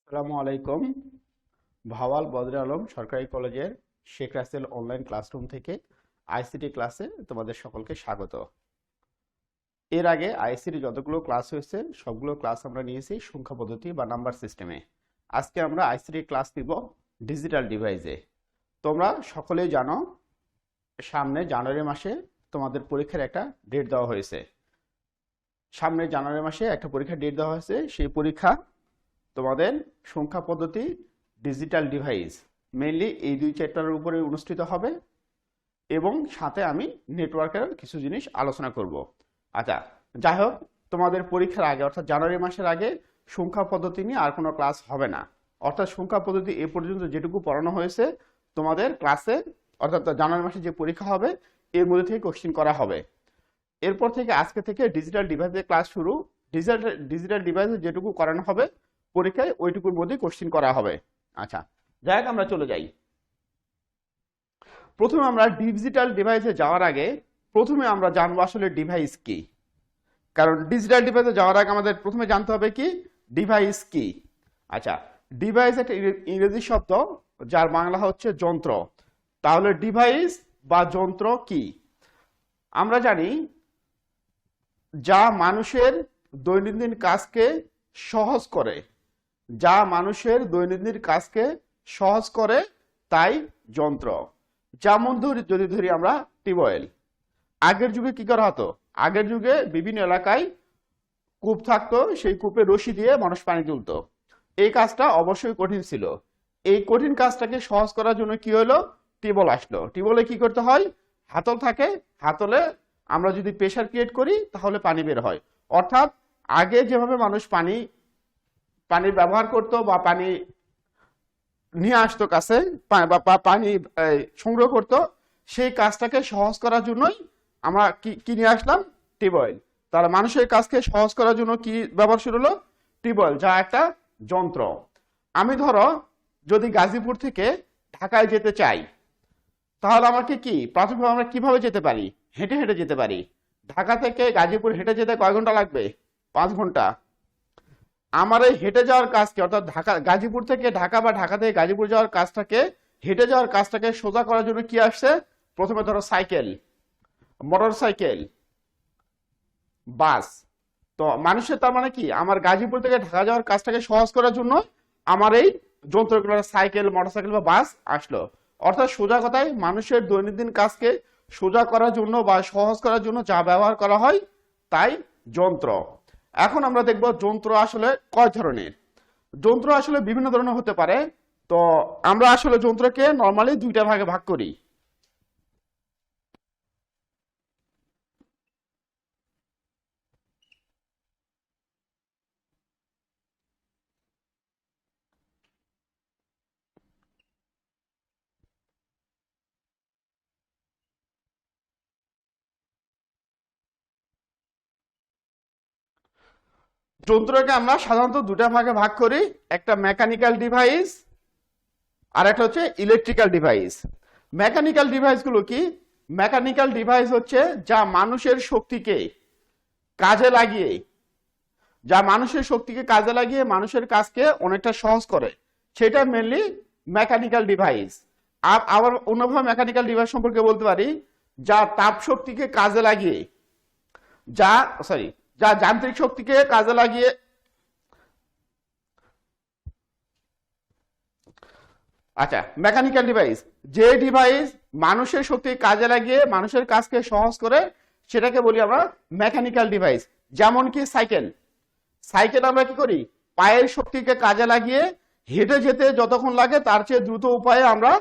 আসসালামু আলাইকুম। ভাওয়াল বদরে আলম সরকারি কলেজের শেখ রাসেল অনলাইন ক্লাসরুম থেকে আইসিটি ক্লাসে তোমাদের সকলকে স্বাগত। এর আগে আইসিটি যতগুলো ক্লাস হয়েছে সবগুলো ক্লাস আমরা নিয়েছি সংখ্যা পদ্ধতি বা নাম্বার সিস্টেমে। আজকে আমরা আইসিটি ক্লাস নিব ডিজিটাল ডিভাইসে। তোমরা সকলেই জানো সামনে জানুয়ারি মাসে তোমাদের পরীক্ষার একটা ডেট দেওয়া হয়েছে। সামনে জানুয়ারি মাসে একটা পরীক্ষার ডেট দেওয়া হয়েছে। সেই পরীক্ষা তোমাদের সংখ্যা পদ্ধতি ডিজিটাল ডিভাইস মেইনলি এই দুই চ্যাপ্টারের উপরে অনুষ্ঠিত হবে এবং সাথে আমি নেটওয়ার্কের কিছু জিনিস আলোচনা করব। আচ্ছা, যাই হোক, তোমাদের পরীক্ষার আগে অর্থাৎ জানুয়ারি মাসের আগে সংখ্যা পদ্ধতি নিয়ে আর কোনো ক্লাস হবে না। অর্থাৎ সংখ্যা পদ্ধতি এ পর্যন্ত যেটুকু পড়ানো হয়েছে তোমাদের ক্লাসে, অর্থাৎ জানুয়ারি মাসে যে পরীক্ষা হবে এর মধ্যে থেকে কোশ্চেন করা হবে। এরপর থেকে আজকে থেকে ডিজিটাল ডিভাইসের ক্লাস শুরু। ডিজিটাল ডিভাইসে যেটুকু করানো হবে পরীক্ষায় ওইটুকুর মধ্যে কোশ্চেন করা হবে। আচ্ছা, যাই হোক, আমরা চলে যাই। প্রথমে আমরা ডিজিটাল ডিভাইসে যাওয়ার আগে প্রথমে আমরা জানবো আসলে ডিভাইস কি। কারণ ডিজিটাল ডিভাইসে যাওয়ার আগে আমাদের প্রথমে জানতে হবে কি ডিভাইস কি। আচ্ছা, ডিভাইস একটা ইংরেজি শব্দ যার বাংলা হচ্ছে যন্ত্র। তাহলে ডিভাইস বা যন্ত্র কি? আমরা জানি যা মানুষের দৈনন্দিন কাজকে সহজ করে, যা মানুষের দৈনন্দিন কাজকে সহজ করে তাই যন্ত্র। যেমন যদি ধরি আমরা টিউবওয়েল। আগের যুগে কি করা হতো? আগের যুগে বিভিন্ন এলাকায় কূপ থাকতো, সেই কূপে রশি দিয়ে মানুষ পানি তুলতো। এই কাজটা অবশ্যই কঠিন ছিল। এই কঠিন কাজটাকে সহজ করার জন্য কি হলো? টিউবওয়েল আসলো। টিউবওয়েলে কি করতে হয়? হাতল থাকে, হাতলে আমরা যদি প্রেসার ক্রিয়েট করি তাহলে পানি বের হয়। অর্থাৎ আগে যেভাবে মানুষ পানির ব্যবহার করতো বা পানি নিয়ে আসতো কাছে বা পানি সংগ্রহ করতো, সেই কাজটাকে সহজ করার জন্যই আমরা কি নিয়ে আসলাম? টিউবওয়েল। তাহলে মানুষের কাজকে সহজ করার জন্য কি ব্যবহার শুরু হলো? টিউবওয়েল, যা একটা যন্ত্র। আমি ধরো যদি গাজীপুর থেকে ঢাকায় যেতে চাই তাহলে আমাকে কি প্রাথমিকভাবে আমরা কিভাবে যেতে পারি? হেঁটে হেঁটে যেতে পারি। ঢাকা থেকে গাজীপুর হেঁটে যেতে কয় ঘন্টা লাগবে? 5 ঘন্টা। আমার এই হেঁটে যাওয়ার কাজকে, অর্থাৎ গাজীপুর থেকে ঢাকা বা ঢাকা থেকে গাজীপুর যাওয়ার কাজটাকে, হেঁটে যাওয়ার কাজটাকে সোজা করার জন্য কি আসছে? প্রথমে ধরো সাইকেল, মোটর সাইকেল, বাস। তো মানুষের তার মানে কি আমার গাজীপুর থেকে ঢাকা যাওয়ার কাজটাকে সহজ করার জন্য আমার এই যন্ত্রগুলো সাইকেল, মোটরসাইকেল বা বাস আসলো। অর্থাৎ সোজা কথায় মানুষের দৈনন্দিন কাজকে সোজা করার জন্য বা সহজ করার জন্য যা ব্যবহার করা হয় তাই যন্ত্র। এখন আমরা দেখব যন্ত্র আসলে কয় ধরনের। যন্ত্র আসলে বিভিন্ন ধরনের হতে পারে। তো আমরা আসলে যন্ত্রকে নর্মালি দুইটা ভাগে ভাগ করি। যন্ত্রকে আমরা সাধারণত দুটা ভাগে ভাগ করি, একটা মেকানিক্যাল ডিভাইস আর একটা হচ্ছে ইলেকট্রিক্যাল ডিভাইস। মেকানিক্যাল ডিভাইসগুলো কি? মেকানিক্যাল ডিভাইস হচ্ছে যা মানুষের শক্তিকে কাজে লাগিয়ে মানুষের কাজকে অনেকটা সহজ করে, সেটা মেনলি মেকানিক্যাল ডিভাইস। আর আবার অন্যভাবে মেকানিক্যাল ডিভাইস সম্পর্কে বলতে পারি যা তাপ শক্তিকে কাজে লাগিয়ে যা সরি যা যান্ত্রিক শক্তিকে কাজে লাগিয়ে আচ্ছা, মেকানিক্যাল ডিভাইস যে ডিভাইস মানুষের শক্তি কাজে লাগিয়ে মানুষের কাজকে সহজ করে সেটাকে বলি আমরা মেকানিক্যাল ডিভাইস। যেমন কি সাইকেল। সাইকেল আমরা কি করি? পায়ের শক্তিকে কাজে লাগিয়ে হেঁটে যেতে যতক্ষণ লাগে তার চেয়ে দ্রুত উপায়ে আমরা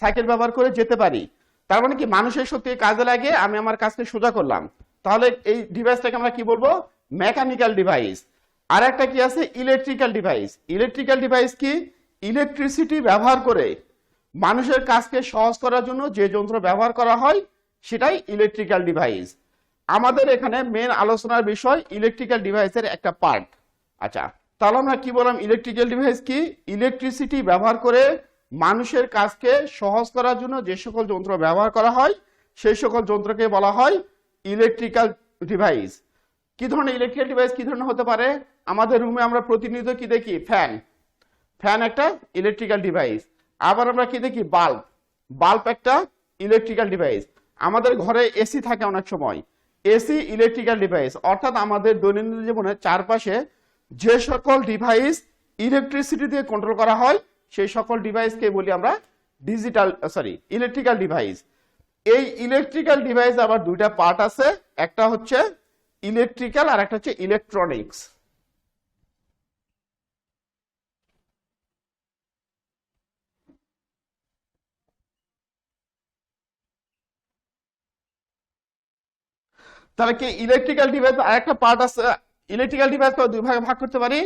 সাইকেল ব্যবহার করে যেতে পারি। তার মানে কি মানুষের শক্তি কাজে লাগিয়ে আমি আমার কাজকে সোজা করলাম। তাহলে এই ডিভাইসটাকে আমরা কি বলবো? Mechanical device. আর একটা কি আছে? Electrical device. ইলেকট্রিক্যাল ডিভাইস কি? ইলেকট্রিসিটি ব্যবহার করে মানুষের কাজকে সহজ করার জন্য যে যন্ত্র ব্যবহার করা হয় সেটাই ইলেকট্রিক্যাল ডিভাইস। আমাদের এখানে মেন আলোচনার বিষয় ইলেকট্রিক্যাল ডিভাইসের একটা পার্ট। আচ্ছা, তাহলে আমরা কি বললাম? ইলেকট্রিক্যাল ডিভাইস কি? ইলেকট্রিসিটি ব্যবহার করে মানুষের কাজকে সহজ করার জন্য যে সকল যন্ত্র ব্যবহার করা হয় সেই সকল যন্ত্রকে বলা হয় ইলেকট্রিক্যাল ডিভাইস। কি ধরনের ইলেকট্রিক্যাল ডিভাইস কি ধরনের হতে পারে? আমাদের রুমে আমরা প্রতিনিয়ত কি দেখি? ফ্যান। ফ্যান একটা ইলেকট্রিক্যাল ডিভাইস। আবার আমরা কি দেখি, বাল্ব, বাল্ব একটা ইলেকট্রিক্যাল ডিভাইস। আমাদের ঘরে এসি থাকে অনেক সময়, এসি ইলেকট্রিক্যাল ডিভাইস। অর্থাৎ আমাদের দৈনন্দিন জীবনে চারপাশে যে সকল ডিভাইস ইলেকট্রিসিটি দিয়ে কন্ট্রোল করা হয় সেই সকল ডিভাইসকে বলি আমরা ইলেকট্রিক্যাল ডিভাইস। এই ইলেকট্রিক্যাল ডিভাইস আবার দুইটা পার্ট আছে, একটা হচ্ছে ইলেকট্রিক্যাল আর একটা হচ্ছে ইলেকট্রনিক্স। তাহলে কি ইলেকট্রিক্যাল ডিভাইস আর একটা পার্ট আছে, ইলেকট্রিক্যাল ডিভাইস দুই ভাগে ভাগ করতে পারি,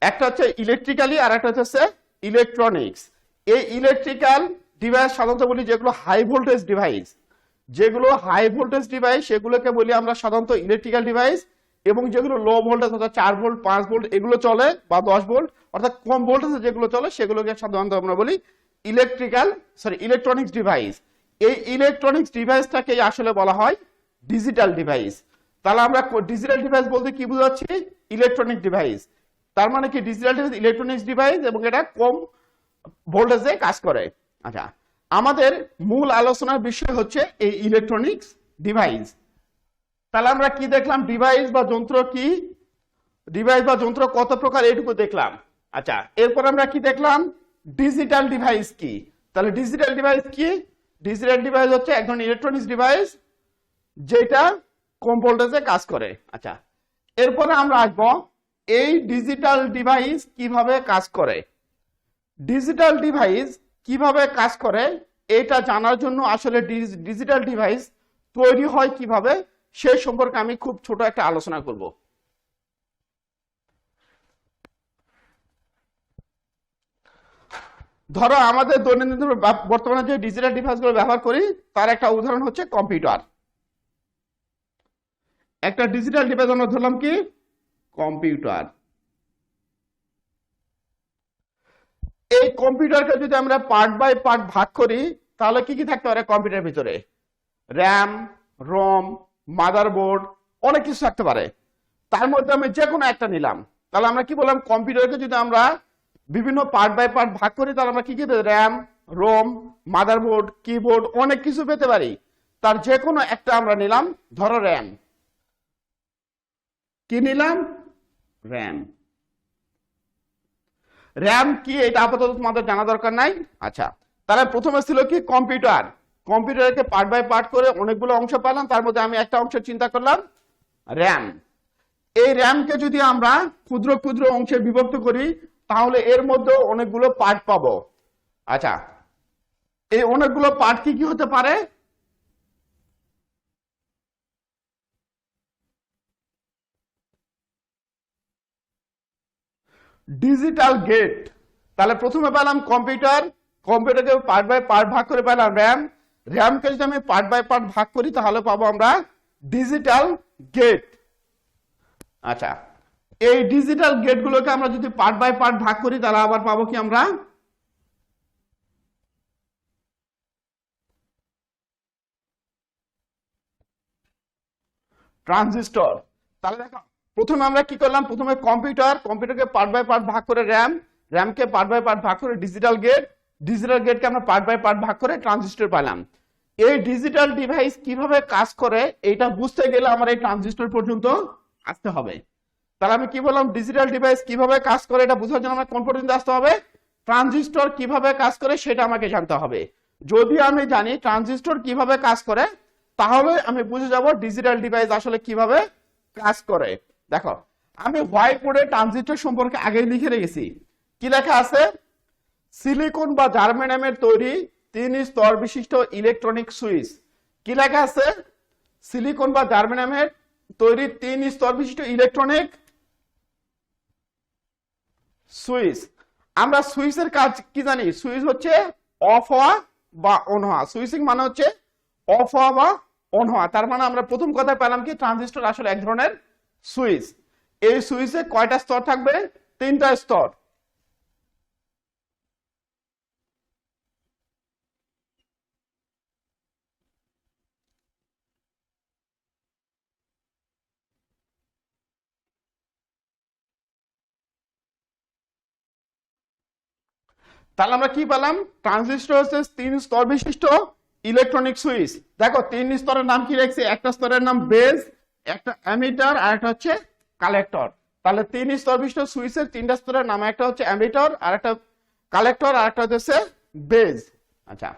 একটা হচ্ছে ইলেকট্রিক্যালি আর একটা হচ্ছে ইলেকট্রনিক্স। এই ইলেকট্রিক্যাল ডিভাইস সাধারণত বলি যেগুলো হাই ভোল্টেজ ডিভাইস, যেগুলো হাই ভোল্টেজ ডিভাইস সেগুলোকে বলি আমরা সাধারণত ইলেকট্রিক্যাল ডিভাইস। এবং যেগুলো লো ভোল্টেজ অর্থাৎ 4 ভোল্ট 5 ভোল্ট এগুলো চলে বা 10 ভোল্ট অর্থাৎ কম ভোল্টেজে যেগুলো চলে সেগুলোকে সাধারণত আমরা বলি ইলেকট্রনিক্স ডিভাইস। এই ইলেকট্রনিক্স ডিভাইসটাকে আসলে বলা হয় ডিজিটাল ডিভাইস। তাহলে আমরা ডিজিটাল ডিভাইস বলতে কি বোঝাচ্ছি, ইলেকট্রনিক ডিভাইস। তার মানে কি ডিজিটাল ডিভাইস ইলেকট্রনিক্স ডিভাইস এবং এটা কম ভোল্টেজে কাজ করে। আচ্ছা, আমাদের মূল আলোচনার বিষয় হচ্ছে এই ইলেকট্রনিক্স ডিভাইস। তাহলে আমরা কি দেখলাম, ডিভাইস বা যন্ত্র কি, ডিভাইস বা যন্ত্র কত প্রকার এইটুকু দেখলাম। আচ্ছা, এরপর আমরা কি দেখলাম, ডিজিটাল ডিভাইস কি। তাহলে ডিজিটাল ডিভাইস কি, ডিজিটাল ডিভাইস হচ্ছে এক ধরনের ইলেকট্রনিক্স ডিভাইস যেটা কম ভোল্টেজে কাজ করে। আচ্ছা, এরপরে আমরা আসবো এই ডিজিটাল ডিভাইস কিভাবে কাজ করে। ডিজিটাল ডিভাইস কিভাবে কাজ করে এটা জানার জন্য আসলে ডিজিটাল ডিভাইস তৈরি হয় কিভাবে সেই সম্পর্কে আমি খুব ছোট একটা আলোচনা করব। ধরো আমাদের দৈনন্দিন বর্তমানে যে ডিজিটাল ডিভাইসগুলো ব্যবহার করি তার একটা উদাহরণ হচ্ছে কম্পিউটার। একটা ডিজিটাল ডিভাইস আমরা ধরলাম কি, কম্পিউটার। এই কম্পিউটারকে যদি আমরা পার্ট বাই পার্ট ভাগ করি তাহলে কি কি থাকতে পারে কম্পিউটারের ভিতরে, র্যাম, রম, মাদারবোর্ড, অনেক কিছু থাকতে পারে। তার মধ্যে আমি যে কোনো একটা নিলাম, তাহলে আমরা কি বললাম, কম্পিউটারকে যদি আমরা বিভিন্ন পার্ট বাই পার্ট ভাগ করি তাহলে আমরা কি কি র্যাম, রোম, মাদারবোর্ড, কিবোর্ড অনেক কিছু পেতে পারি। তার যে কোনো একটা আমরা নিলাম, ধরো র্যাম। কি নিলাম, র্যাম। র্যাম কি এটা আপাতত তোমাদের জানা দরকার নাই। আচ্ছা, তাহলে প্রথমে ছিল কি কম্পিউটার, কম্পিউটারকে পার্ট বাই পার্ট করে অনেকগুলো অংশ পেলাম, তার মধ্যে আমি একটা অংশ চিন্তা করলাম র্যাম। এই র্যামকে যদি আমরা ক্ষুদ্র ক্ষুদ্র অংশে বিভক্ত করি তাহলে এর মধ্যে অনেকগুলো পার্ট পাবো। আচ্ছা, এই অনেকগুলো পার্ট কি কি হতে পারে, ডিজিটাল গেট। তাহলে প্রথমে পেলাম কম্পিউটার, কম্পিউটারকে পার্ট বাই পার্ট ভাগ করে পেলাম র্যাম, র্যামকে যদি আমি পার্ট বাই পার্ট ভাগ করি তাহলে পাবো আমরা ডিজিটাল গেট। আচ্ছা, এই ডিজিটাল গেট গুলোকে আমরা যদি পার্ট বাই পার্ট ভাগ করি তাহলে আবার পাবো কি আমরা ট্রানজিস্টর। তাহলে দেখো প্রথমে আমরা কি করলাম, প্রথমে কম্পিউটারকে পার্ট বাই পার্ট ভাগ করে র্যাম, র্যামকে পার্ট বাই পার্ট ভাগ করে ডিজিটাল গেট, ডিজিটাল গেটকে আমরা পার্ট বাই পার্ট ভাগ করে ট্রানজিস্টর পেলাম। এই ডিজিটাল ডিভাইস কিভাবে কাজ করে এটা বুঝতে গেলে আমার এই ট্রানজিস্টর পর্যন্ত আসতে হবে। তাহলে আমি কি বললাম, ডিজিটাল ডিভাইস কিভাবে কাজ করে এটা বোঝার জন্য আমার কোন পর্যন্ত আসতে হবে, ট্রানজিস্টর কিভাবে কাজ করে সেটা আমাকে জানতে হবে। যদি আমি জানি ট্রানজিস্টর কিভাবে কাজ করে তাহলে আমি বুঝে যাব ডিজিটাল ডিভাইস আসলে কিভাবে কাজ করে। দেখো আমি হোয়াইট বোর্ডে ট্রানজিস্টর সম্পর্কে আগেই লিখে রেখেছি। কি লেখা আছে, সিলিকন বা জার্মেনিয়ামের তৈরি 3 স্তর বিশিষ্ট ইলেকট্রনিক সুইচ। কি লেখা আছে, সিলিকন বা জার্মেনিয়ামের তৈরি 3 স্তর বিশিষ্ট ইলেকট্রনিক সুইচ। আমরা সুইচের কাজ কি জানি, সুইচ হচ্ছে অফ হওয়া বা অন হওয়া, সুইচিং মানে হচ্ছে অফ হওয়া বা অন হওয়া। তার মানে আমরা প্রথম কথা পেলাম কি ট্রানজিস্টর আসলে এক ধরনের সুইচ। এই সুইচে কয়টা স্তর থাকবে, 3টা স্তর। তাহলে আমরা কি পেলাম? ট্রানজিস্টর হচ্ছে 3 স্তর বিশিষ্ট ইলেকট্রনিক সুইচ। দেখো 3 স্তরের নাম কি রাখছি? একটা স্তরের নাম বেজ, একটা অ্যামিটার, আর একটা হচ্ছে কালেক্টর। তাহলে 3 স্তর বিশিষ্ট সুইচের 3টা স্তরের নাম, একটা হচ্ছে অ্যামিটার, আর একটা কালেক্টর, আর একটা হচ্ছে বেজ। আচ্ছা,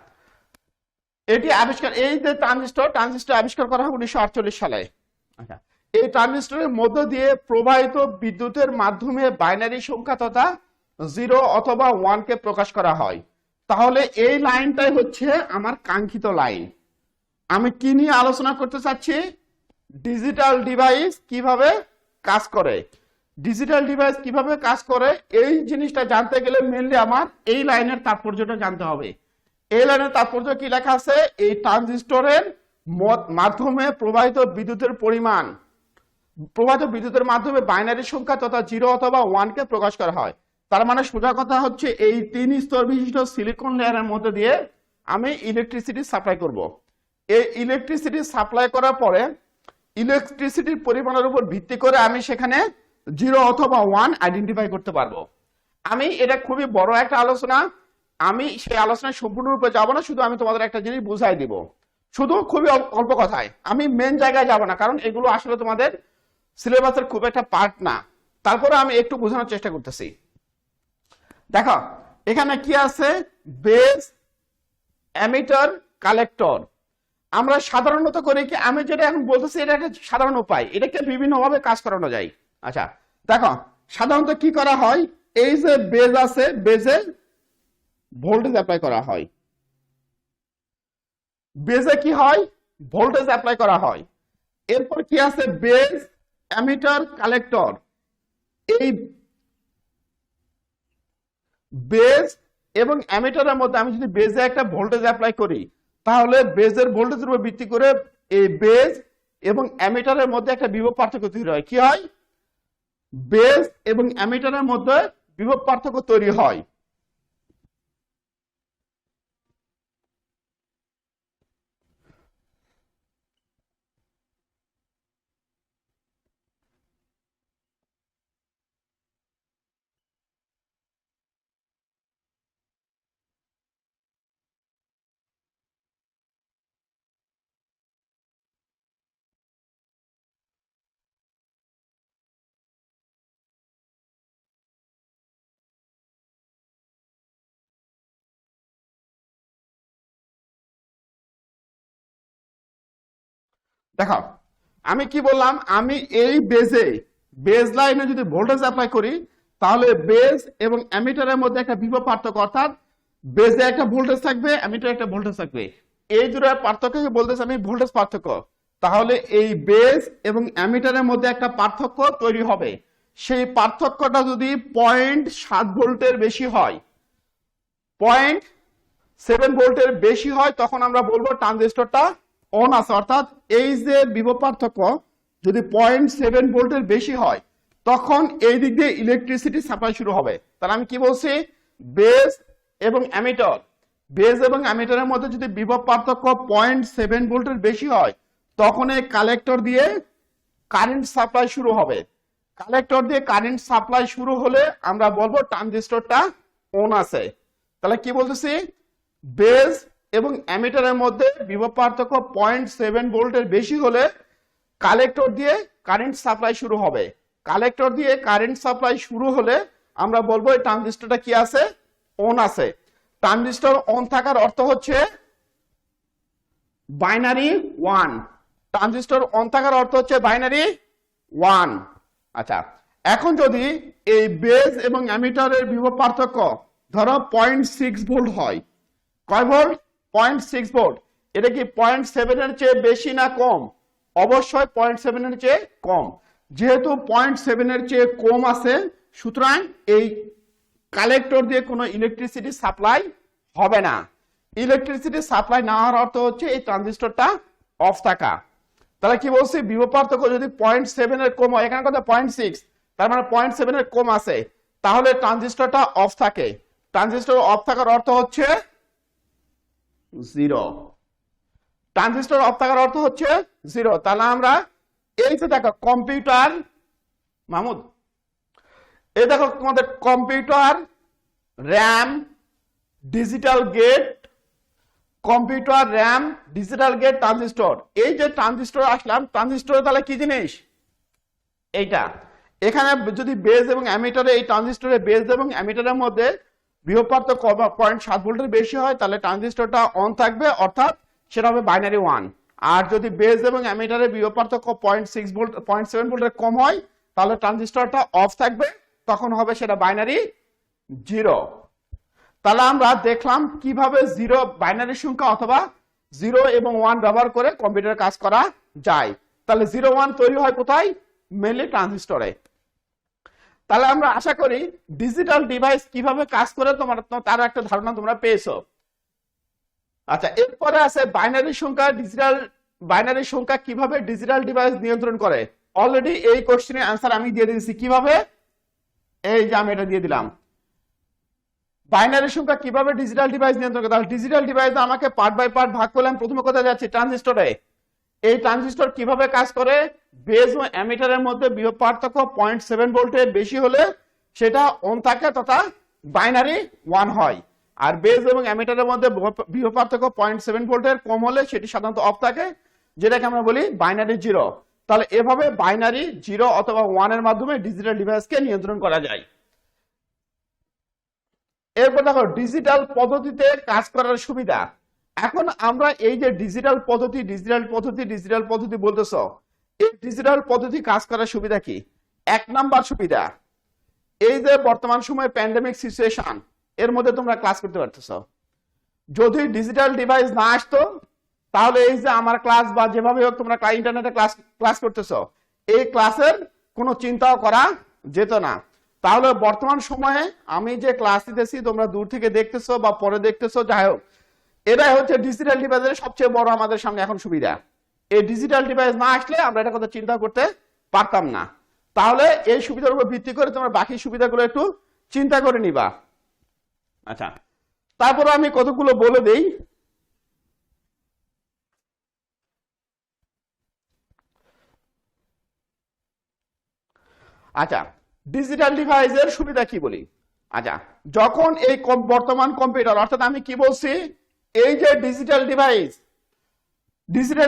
এটি আবিষ্কার, এই যে ট্রানজিস্টর আবিষ্কার করা হয় 1948 সালে। আচ্ছা, এই ট্রানজিস্টরের মধ্য দিয়ে প্রবাহিত বিদ্যুতের মাধ্যমে বাইনারি সংখ্যা তথা 0 অথবা 1 কে প্রকাশ করা হয়। তাহলে এই লাইনটাই হচ্ছে আমার কাঙ্ক্ষিত লাইন। আমি কি নিয়ে আলোচনা করতে চাচ্ছি? ডিজিটাল ডিভাইস কিভাবে কাজ করে। ডিজিটাল ডিভাইস কিভাবে কাজ করে এই জিনিসটা জানতে গেলে মেইনলি আমার এই লাইনের তাৎপর্যটা জানতে হবে। এই লাইনের তাৎপর্য কি লেখা আছে? এই ট্রানজিস্টরের মাধ্যমে প্রবাহিত বিদ্যুতের পরিমাণ, প্রবাহিত বিদ্যুতের মাধ্যমে বাইনারি সংখ্যা তথা 0 অথবা 1 কে প্রকাশ করা হয়। তার মানে সোজা কথা হচ্ছে এই 3 স্তর বিশিষ্ট সিলিকন লেয়ারের মধ্যে দিয়ে আমি ইলেকট্রিসিটি সাপ্লাই করব। এই ইলেকট্রিসিটি সাপ্লাই করার পরে ইলেকট্রিসিটির পরিমাণের উপর ভিত্তি করে আমি সেখানে 0 অথবা 1 আইডেন্টিফাই করতে পারবো। আমি এটা খুবই বড় একটা আলোচনা, আমি সেই আলোচনায় সম্পূর্ণরূপে যাব না, শুধু আমি তোমাদের একটা জিনিস বুঝাই দিব, শুধু খুবই অল্প কথায়। আমি মেন জায়গায় যাব না, কারণ এগুলো আসলে তোমাদের সিলেবাসের খুব একটা পার্ট না। তারপরে আমি একটু বোঝানোর চেষ্টা করতেছি। দেখো এখানে কি আছে? Base, emitter, collector. আমরা সাধারণত করে কি, আমি যেটা এখন বলতেছি এটা একটা সাধারণ উপায়, এটাকে বিভিন্ন ভাবে কাজ করানো যায়। আচ্ছা দেখো, সাধারণত কি করা হয়? এই যে বেজ আছে, বেজে ভোল্টেজ অ্যাপ্লাই করা হয়। বেজে কি হয়? ভোল্টেজ অ্যাপ্লাই করা হয়। এরপর কি আছে? Base, emitter, collector. এই বেজ এবং অ্যামিটারের মধ্যে আমি যদি বেজে একটা ভোল্টেজ অ্যাপ্লাই করি, তাহলে বেজের ভোল্টেজের উপর ভিত্তি করে এই বেজ এবং অ্যামিটারের মধ্যে একটা বিভব পার্থক্য তৈরি হয়। কি হয়? বেজ এবং অ্যামিটারের মধ্যে বিভব পার্থক্য তৈরি হয়। দেখো আমি কি বললাম? আমি এই বেজ লাইনে যদি ভোল্টেজ অ্যাপ্লাই করি, তাহলে বেজ এবং অ্যামিটারের মধ্যে একটা বিভব পার্থক্য, অর্থাৎ বেজে একটা ভোল্টেজ থাকবে, অ্যামিটারে একটা ভোল্টেজ থাকবে। এই দুটো পার্থক্যকে বলতেছি আমি ভোল্টেজ পার্থক্য। তাহলে এই বেজ এবং অ্যামিটারের মধ্যে একটা পার্থক্য তৈরি হবে। সেই পার্থক্যটা যদি 0.7 ভোল্টের বেশি হয়, 0.7 ভোল্টের বেশি হয়, তখন আমরা বলবো ট্রানজিস্টরটা অন আছে। অর্থাৎ এই যে বিভব পার্থক্য যদি 0.7 ভোল্টের বেশি হয়, তখন এই দিক দিয়ে ইলেকট্রিসিটি সাপ্লাই শুরু হবে। তাহলে আমি কি বলছি? বেজ এবং অ্যামিটার, বেজ এবং অ্যামিটারের মধ্যে যদি বিভব পার্থক্য 0.7 ভোল্টের বেশি হয়, তখন এই কালেক্টর দিয়ে কারেন্ট সাপ্লাই শুরু হবে। কালেক্টর দিয়ে কারেন্ট সাপ্লাই শুরু হলে আমরা বলবো ট্রানজিস্টরটা অন আছে। তাহলে কি বলতেছি? বেজ এবং অ্যামিটারের মধ্যে বিভব পার্থক্য 0.7 ভোল্টের বেশি হলে কালেক্টর দিয়ে কারেন্ট সাপ্লাই শুরু হবে। কালেক্টর দিয়ে কারেন্ট সাপ্লাই শুরু হলে আমরা বলবো এই ট্রানজিস্টরটা কি আছে? অন আছে। ট্রানজিস্টর অন থাকার অর্থ হচ্ছে বাইনারি 1। ট্রানজিস্টর অন থাকার অর্থ হচ্ছে বাইনারি 1। আচ্ছা, এখন যদি এই বেজ এবং অ্যামিটারের বিভব পার্থক্য ধরো 0.6 ভোল্ট হয়, কয় ভোল্ট? 0.6 ভোল্ট। এটা কি 0.7 এর চেয়ে বেশি না কম? অবশ্যই 0.7 এর চেয়ে কম। যেহেতু 0.7 এর চেয়ে কম আছে, সুতরাং এই কালেক্টর দিয়ে কোনো ইলেকট্রিসিটি সাপ্লাই হবে না। ইলেকট্রিসিটি সাপ্লাই না হওয়ার অর্থ হচ্ছে এই ট্রানজিস্টরটা অফ থাকা। তাহলে কি বলছি? বিভব পার্থক্য যদি 0.7 এর কম হয়, এখানে কত? 0.6, তার মানে 0.7 এর কম আছে, তাহলে ট্রানজিস্টরটা অফ থাকে। ট্রানজিস্টর অফ থাকার অর্থ হচ্ছে 0। ট্রানজিস্টর অফ থাকার অর্থ হচ্ছে 0। তাহলে আমরা এই যে দেখো কম্পিউটার, মাহমুদ এই দেখো তোমাদের computer, RAM, digital gate, computer, RAM, digital gate, transistor. এই যে ট্রানজিস্টর আসলাম, ট্রানজিস্টর তাহলে কি জিনিস? এইটা এখানে যদি বেজ এবং অ্যামিটারে, এই ট্রানজিস্টরের বেজ এবং অ্যামিটারের মধ্যে বিভব পার্থক্য 0.7 ভোল্টের বেশি হয়, তাহলে ট্রানজিস্টরটা অন থাকবে, অর্থাৎ সেটা হবে বাইনারি 1। আর যদি বেজ এবং অ্যামিটারে বিভব পার্থক্য 0.6 ভোল্ট 0.7 ভোল্টের কম হয়, তাহলে ট্রানজিস্টরটা অফ থাকবে, তখন হবে সেটা বাইনারি 0। তাহলে আমরা দেখলাম কিভাবে জিরো বাইনারি সংখ্যা অথবা 0 এবং 1 ব্যবহার করে কম্পিউটার কাজ করা যায়। তাহলে 0 1 তৈরি হয় কোথায়? মেনলি ট্রানজিস্টরে। তাহলে আমরা আশা করি ডিজিটাল ডিভাইস কিভাবে কাজ করে তার একটা ধারণা তোমরা পেয়েছো। আচ্ছা, এরপরে আছে বাইনারি সংখ্যা। বাইনারি সংখ্যা কিভাবে ডিজিটাল ডিভাইস নিয়ন্ত্রণ করে। অলরেডি এই কোশ্চেনের অ্যান্সার আমি দিয়ে দিয়েছি। কিভাবে? এই যে আমি এটা দিয়ে দিলাম। বাইনারি সংখ্যা কিভাবে ডিজিটাল ডিভাইস নিয়ন্ত্রণ করে। তাহলে ডিজিটাল ডিভাইস আমাকে পার্ট বাই পার্ট ভাগ করলাম। প্রথমে কোথায় যাচ্ছে? ট্রানজিস্টরে। এই ট্রানজিস্টর কিভাবে কাজ করে? বেজ ও অ্যামিটারের মধ্যে বিভব পার্থক্য 0.7 ভোল্টের বেশি হলে সেটা অন থাকে তথা বাইনারি 1 হয়, আর বেজ এবং অ্যামিটারের মধ্যে বিভব পার্থক্য 0.7 ভোল্টের কম হলে সেটি সাধারণত অফ থাকে, যেটাকে আমরা বলি বাইনারি 0। তাহলে এভাবে বাইনারি 0 অথবা 1 এর মাধ্যমে ডিজিটাল ডিভাইসকে নিয়ন্ত্রণ করা যায়। এরপর দেখো ডিজিটাল পদ্ধতিতে কাজ করার সুবিধা। এখন আমরা এই যে ডিজিটাল পদ্ধতি বলতেছ, এই ডিজিটাল পদ্ধতি কাজ করার সুবিধা কি? 1 নাম্বার সুবিধা, এই যে বর্তমান সময়ে প্যান্ডেমিক সিচুয়েশন, এর মধ্যে তোমরা ক্লাস করতে পারতেছ। যদি ডিজিটাল ডিভাইস না আসতো, তাহলে এই যে আমার ক্লাস বা যেভাবে হোক তোমরা ইন্টারনেটে ক্লাস করতেছ, এই ক্লাসের কোনো চিন্তাও করা যেত না। তাহলে বর্তমান সময়ে আমি যে ক্লাস দিতেছি, তোমরা দূর থেকে দেখতেছো বা পরে দেখতেছো, যাই হোক, এটাই হচ্ছে ডিজিটাল ডিভাইসের সবচেয়ে বড় আমাদের সামনে এখন সুবিধা। এই ডিজিটাল ডিভাইস না আসলে আমরা এটা কথা চিন্তা করতে পারতাম না। তাহলে এই সুবিধার উপর ভিত্তি করে তোমরা বাকি সুবিধাগুলো একটু চিন্তা করে নিবা। আচ্ছা, তারপরে আমি কতগুলো বলে দেই। আচ্ছা, ডিজিটাল ডিভাইসের সুবিধা কি বলি। আচ্ছা, যখন এই বর্তমান কম্পিউটার, অর্থাৎ আমি কি বলছি, এই যে ডিজিটাল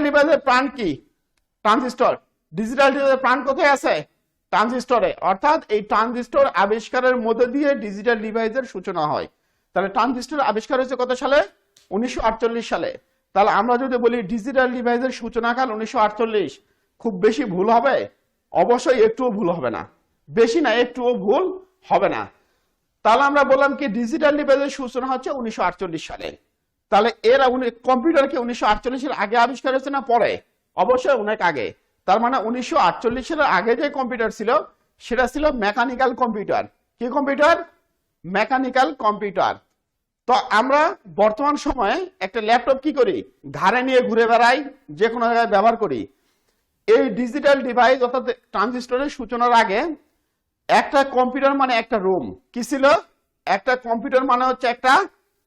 ডিভাইসের প্রাণ কি? ট্রানজিস্টর। ডিজিটাল ডিভাইসের প্রাণ কোথায় আছে? ট্রানজিস্টরে। অর্থাৎ এই ট্রানজিস্টর আবিষ্কারের মধ্যে দিয়ে ডিজিটাল ডিভাইসের সূচনা হয়। তাহলে ট্রানজিস্টর আবিষ্কার হয়েছে কত সালে? 1948 সালে। তাহলে আমরা যদি বলি ডিজিটাল ডিভাইসের সূচনাকাল 1948, খুব বেশি ভুল হবে? অবশ্যই একটুও ভুল হবে না, বেশি না, একটুও ভুল হবে না। তাহলে আমরা বললাম কি ডিজিটাল ডিভাইসের সূচনা হচ্ছে 1948 সালে। তাহলে এর কম্পিউটার কি 1948 এর আগে আবিষ্কার হয়েছে না পরে? অবশ্যই অনেক আগে। তার মানে 1948 সালের আগে যে কম্পিউটার ছিল সেটা ছিল মেকানিক্যাল কম্পিউটার। কি কম্পিউটার? Mechanical computer. তো আমরা বর্তমান সময়ে একটা ল্যাপটপ কি করি? ঘাড়ে নিয়ে ঘুরে বেড়াই, যে কোনো জায়গায় ব্যবহার করি। এই ডিজিটাল ডিভাইস অর্থাৎ ট্রানজিস্টরের সূচনার আগে একটা কম্পিউটার মানে একটা রুম। কি ছিল? একটা কম্পিউটার মানে হচ্ছে একটা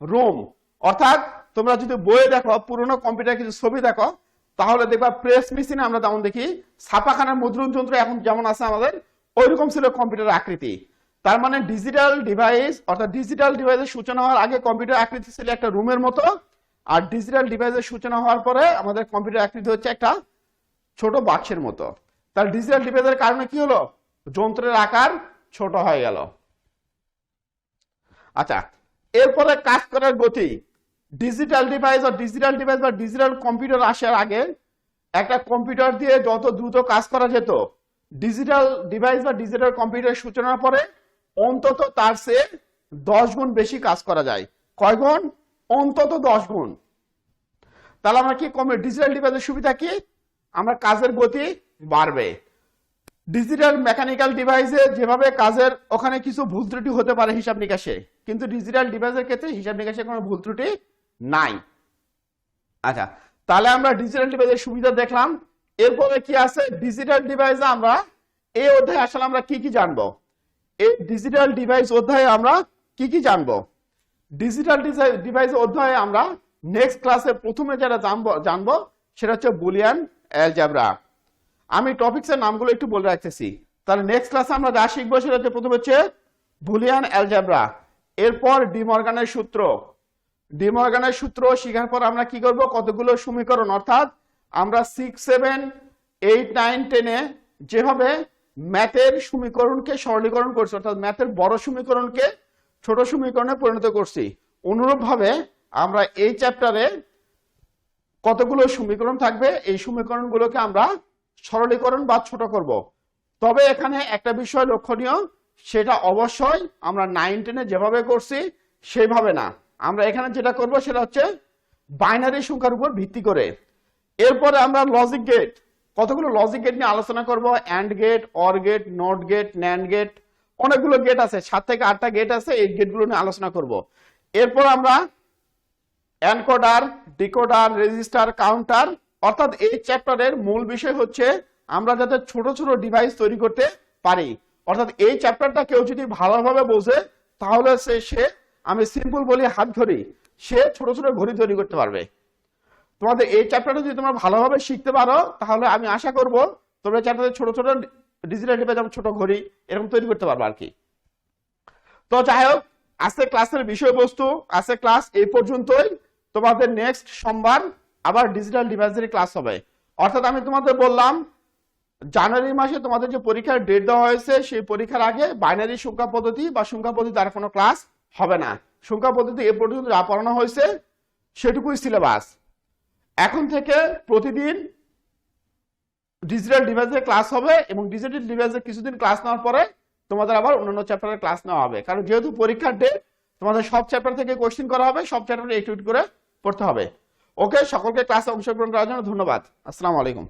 রুম। অর্থাৎ তোমরা যদি বইয়ে দেখো, পুরোনো কম্পিউটার কিছু ছবি দেখো, তাহলে দেখবা প্রেস মেশিনে আমরা যেমন দেখি, ছাপাখানার মুদ্রণ যন্ত্র এখন যেমন আছে আমাদের, ওইরকম ছিল কম্পিউটার আকৃতি। তার মানে ডিজিটাল ডিভাইস অর্থাৎ ডিজিটাল ডিভাইসের সূচনা হওয়ার আগে কম্পিউটার আকৃতি ছিল একটা রুমের মতো, আর ডিজিটাল ডিভাইসের সূচনা হওয়ার পরে আমাদের কম্পিউটার আকৃতি হচ্ছে একটা ছোট বাক্সের মতো। তাহলে ডিজিটাল ডিভাইসের কারণে কি হলো? যন্ত্রের আকার ছোট হয়ে গেল। আচ্ছা, এরপরে কাজ করার গতি। ডিজিটাল ডিভাইস বা ডিজিটাল কম্পিউটার আসার আগে একটা কম্পিউটার দিয়ে যত দ্রুত কাজ করা যেত, ডিজিটাল ডিভাইস বা ডিজিটাল কম্পিউটারের সূচনার পরে অন্তত তার চেয়ে 10 গুণ বেশি কাজ করা যায়। কয় গুণ? অন্তত 10 গুণ। তাহলে আমরা কি কমে ডিজিটাল ডিভাইসের সুবিধা কি? আমরা কাজের গতি বাড়বে। ডিজিটাল মেকানিক্যাল ডিভাইসে যেভাবে কাজের ওখানে কিছু ভুল ত্রুটি হতে পারে হিসাব নিকাশে, কিন্তু ডিজিটাল ডিভাইসের ক্ষেত্রে হিসাব নিকাশে কোনো ভুল ত্রুটি নাই। আচ্ছা, তাহলে আমরা ডিজিটাল ডিভাইসের সুবিধা দেখলাম। এরপরে কি আছে? ডিজিটাল ডিভাইসে আমরা এই অধ্যায়ে আসলে আমরা কি কি জানবো? এই ডিজিটাল ডিভাইস অধ্যায়ে আমরা কি কি জানবো? ডিজিটাল ডিভাইস অধ্যায়ে আমরা নেক্সট ক্লাসে প্রথমে যেটা জানবো সেটা হচ্ছে বুলিয়ান অ্যালজেব্রা। আমি টপিকসের নামগুলো একটু বলে রাখতেছি। তাহলে নেক্সট ক্লাসে আমরা যা শিখবো সেটা হচ্ছে প্রথম হচ্ছে বুলিয়ান অ্যালজেব্রা, এরপর ডি মর্গানের সূত্র, ডি মর্গানের সূত্র শেখার পর আমরা কি করব, কতগুলো সমীকরণ, অর্থাৎ আমরা 6, 7, 8, 9, 10-এ যেভাবে ম্যাথের সমীকরণকে সরলীকরণ করছি, অর্থাৎ ম্যাথের বড় সমীকরণকে ছোট সমীকরণে পরিণত করছি, অনুরূপভাবে আমরা এই চ্যাপ্টারে কতগুলো সমীকরণ থাকবে, এই সমীকরণগুলোকে আমরা সরলীকরণ বা ছোট করব। তবে এখানে একটা বিষয় লক্ষণীয়, সেটা অবশ্যই আমরা 9, 10-এ যেভাবে করছি সেইভাবে না। আমরা এখানে যেটা করব সেটা হচ্ছে বাইনারি সংখ্যার উপর ভিত্তি করে। এরপরে আমরা লজিক গেট, কতগুলো লজিক গেট নিয়ে আলোচনা করব, AND gate, OR gate, NOT gate, NAND gate, অনেকগুলো গেট আছে, 7 থেকে 8টা গেট আছে, এই গেটগুলো নিয়ে আলোচনা করব। এরপর আমরা এনকোডার, ডিকোডার, রেজিস্টার, কাউন্টার, অর্থাৎ এই চ্যাপ্টারের মূল বিষয় হচ্ছে আমরা যাতে ছোট ছোট ডিভাইস তৈরি করতে পারি। অর্থাৎ এই চ্যাপ্টারটা কেউ যদি ভালোভাবে বোঝে তাহলে সে আমি সিম্পল বলি হাত ঘড়ি, সে ছোট ছোট ঘড়ি তৈরি করতে পারবে। তোমাদের এই চ্যাপ্টারটা যদি তোমরা ভালোভাবে শিখতে পারো তাহলে আমি আশা করব তোমরা চ্যাপ্টারে ছোট ছোট ডিজিটাল ডিভাইস, যেমন ছোট ঘড়ি এরকম তৈরি করতে পারবে আর কি। তো যাই হোক, আজকে ক্লাসের বিষয়বস্তু, আজকে ক্লাস এই পর্যন্তই। তোমাদের নেক্সট সোমবার আবার ডিজিটাল ডিভাইসের ক্লাস হবে। অর্থাৎ আমি তোমাদের বললাম জানুয়ারি মাসে তোমাদের যে পরীক্ষার ডেট দেওয়া হয়েছে সেই পরীক্ষার আগে বাইনারি সংখ্যা পদ্ধতি বা সংখ্যা পদ্ধতি আর কোনো ক্লাস হবে না। সংখ্যা পদ্ধতি এ পর্যন্ত যা পড়ানো হয়েছে সেটুকুই সিলেবাস। এখন থেকে প্রতিদিন ডিজিটাল ডিভাইসের ক্লাস হবে এবং ডিজিটাল ডিভাইসের কিছুদিন ক্লাস নেওয়ার পরে তোমাদের আবার অন্যান্য চ্যাপ্টারের ক্লাস নেওয়া হবে। কারণ যেহেতু পরীক্ষার ডেট, তোমাদের সব চ্যাপ্টার থেকে কোশ্চেন করা হবে, সব চ্যাপ্টারে একটু একটু করে পড়তে হবে। ওকে, সকলকে ক্লাসে অংশগ্রহণ করার জন্য ধন্যবাদ। আসসালামু আলাইকুম।